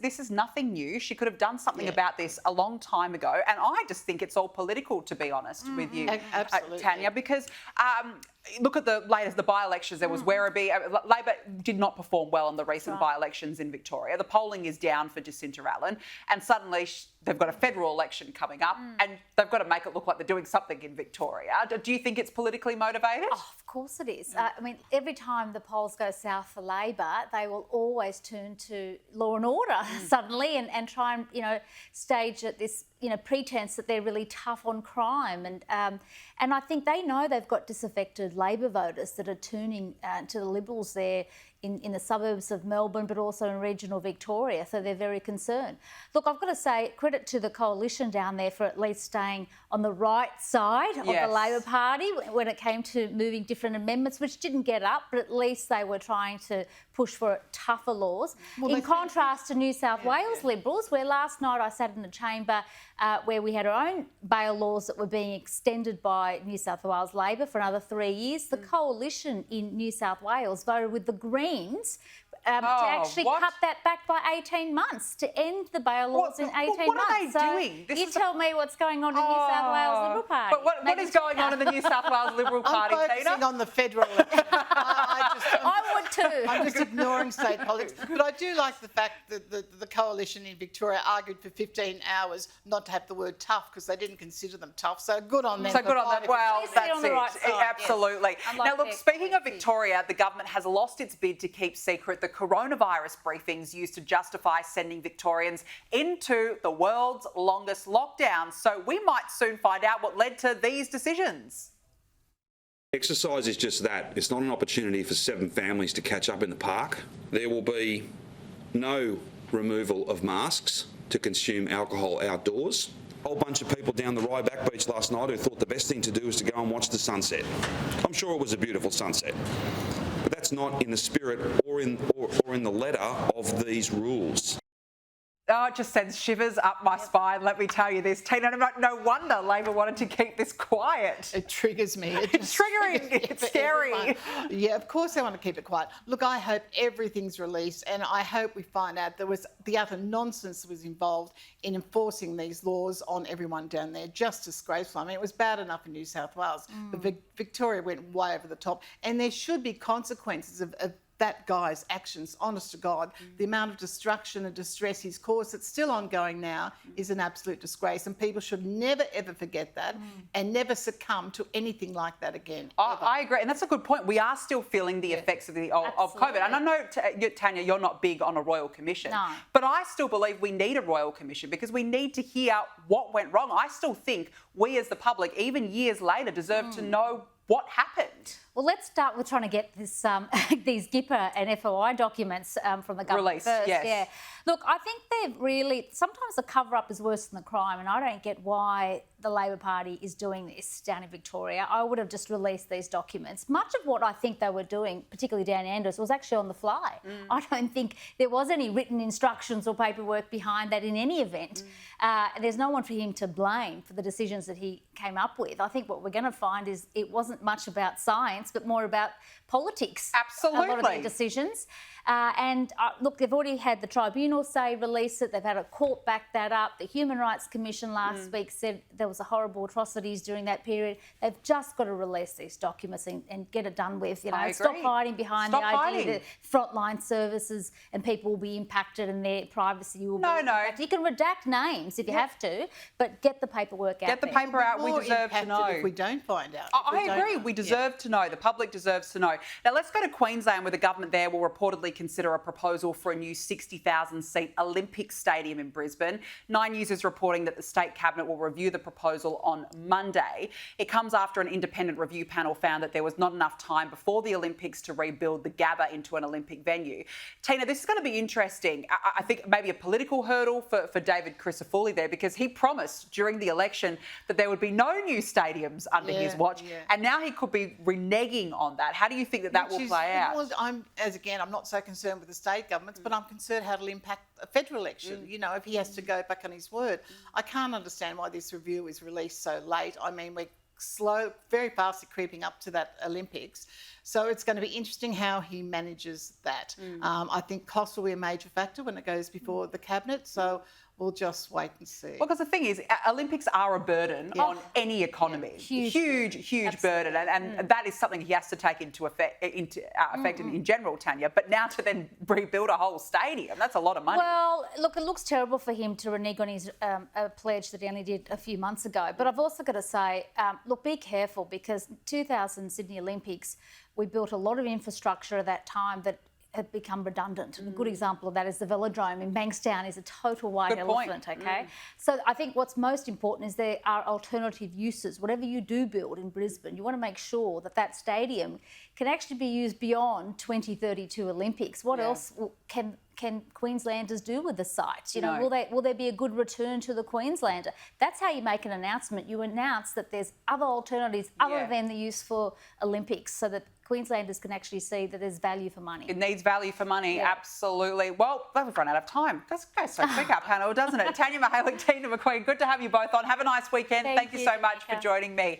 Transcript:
This is nothing new. She could have done something about this a long time ago. And I just think it's all political, to be honest with you, Tania, because look at the by-elections. There was Werribee. Labor did not perform well in the recent by-elections in Victoria. The polling is down for Jacinta Allen, and suddenly they've got a federal election coming up and they've got to make it look like they're doing something in Victoria. Do you think it's politically motivated? Oh, of course it is. I mean, every time the polls go south for Labor, they will always turn to law and order suddenly and try and, stage at this, pretense that they're really tough on crime. And I think they know they've got disaffected Labor voters that are turning to the Liberals there in the suburbs of Melbourne, but also in regional Victoria, so they're very concerned. Look, I've got to say, credit to the coalition down there for at least staying on the right side of the Labor Party when it came to moving different amendments, which didn't get up, but at least they were trying to push for tougher laws. Well, in contrast to New South Wales Liberals, where last night I sat in the chamber where we had our own bail laws that were being extended by New South Wales Labor for another 3 years. The coalition in New South Wales voted with the Greens to actually cut that back by 18 months, to end the bail laws in 18 months. What are they doing? You tell me what's going on in New South Wales Liberal Party. But what is going on in the New South Wales Liberal Party, Tina? I'm focusing on the federal election. I would too. I'm just ignoring state politics. But I do like the fact that the coalition in Victoria argued for 15 hours not to have the word tough because they didn't consider them tough. So good on them. So good on them. Well, that's on the right side, absolutely. Yes. Now, look, speaking of Victoria, the government has lost its bid to keep secret the coronavirus briefings used to justify sending Victorians into the world's longest lockdown. So we might soon find out what led to these decisions. Exercise is just that. It's not an opportunity for 7 families to catch up in the park. There will be no removal of masks to consume alcohol outdoors. A whole bunch of people down the Ryback Beach last night who thought the best thing to do was to go and watch the sunset. I'm sure it was a beautiful sunset. But that's not in the spirit or in the letter of these rules. Oh, it just sends shivers up my spine, let me tell you this. Tina, no wonder Labor wanted to keep this quiet. It triggers me. It's triggering. It's scary. Everyone. Yeah, of course they want to keep it quiet. Look, I hope everything's released and I hope we find out there was the utter nonsense that was involved in enforcing these laws on everyone down there. Just disgraceful. I mean, it was bad enough in New South Wales, but Victoria went way over the top. And there should be consequences of that guy's actions, honest to God. The amount of destruction and distress he's caused, that's still ongoing now, is an absolute disgrace. And people should never, ever forget that and never succumb to anything like that again. I agree. And that's a good point. We are still feeling the effects of COVID. And I know, Tania, you're not big on a Royal Commission. No. But I still believe we need a Royal Commission because we need to hear what went wrong. I still think we as the public, even years later, deserve to know what happened. Well, let's start with trying to get this these GIPA and FOI documents from the government released, first. yes. Yeah. Look, I think they've really... Sometimes the cover-up is worse than the crime, and I don't get why the Labor Party is doing this down in Victoria. I would have just released these documents. Much of what I think they were doing, particularly Dan Andrews, was actually on the fly. I don't think there was any written instructions or paperwork behind that in any event. There's no one for him to blame for the decisions that he came up with. I think what we're going to find is it wasn't much about science, but more about politics. Absolutely. A lot of their decisions. Look, they've already had the tribunal say release it. They've had a court back that up. The Human Rights Commission last week said there was horrible atrocities during that period. They've just got to release these documents and get it done with. Stop hiding behind the idea that frontline services and people will be impacted and their privacy will be impacted. You can redact names if you have to, but get the paperwork out. Get the paper out. We deserve to know. If we don't find out. I agree. We deserve to know. The public deserves to know. Now, let's go to Queensland, where the government there will reportedly consider a proposal for a new 60,000-seat Olympic stadium in Brisbane. 9 News is reporting that the state cabinet will review the proposal on Monday. It comes after an independent review panel found that there was not enough time before the Olympics to rebuild the Gabba into an Olympic venue. Tina, this is going to be interesting. I think maybe a political hurdle for David Crisafulli there, because he promised during the election that there would be no new stadiums under his watch, and now he could be reneging on that. How do you think that will play out? Well, I'm not so concerned with the state governments, but I'm concerned how it'll impact a federal election. If he has to go back on his word. I can't understand why this review is released so late. I mean, we're very fastly creeping up to that Olympics. So it's going to be interesting how he manages that. I think cost will be a major factor when it goes before the Cabinet. So we'll just wait and see. Well, because the thing is, Olympics are a burden on any economy. Huge burden. And that is something he has to take into effect in general, Tania. But now to then rebuild a whole stadium, that's a lot of money. Well, look, it looks terrible for him to renege on his pledge that he only did a few months ago. But I've also got to say, look, be careful, because 2000 Sydney Olympics, we built a lot of infrastructure at that time that had become redundant. And a good example of that is the velodrome in Bankstown is a total white elephant, okay? So I think what's most important is there are alternative uses. Whatever you do build in Brisbane, you want to make sure that that stadium can actually be used beyond 2032 Olympics. What else can Queenslanders do with the site? You know, will there be a good return to the Queenslander? That's how you make an announcement. You announce that there's other alternatives other than the use for Olympics, so that Queenslanders can actually see that there's value for money. It needs value for money, absolutely. Well, we've run out of time. That goes so quick, our panel, doesn't it? Tania Mihailuk, Tina McQueen, good to have you both on. Have a nice weekend. Thank you so much for joining me.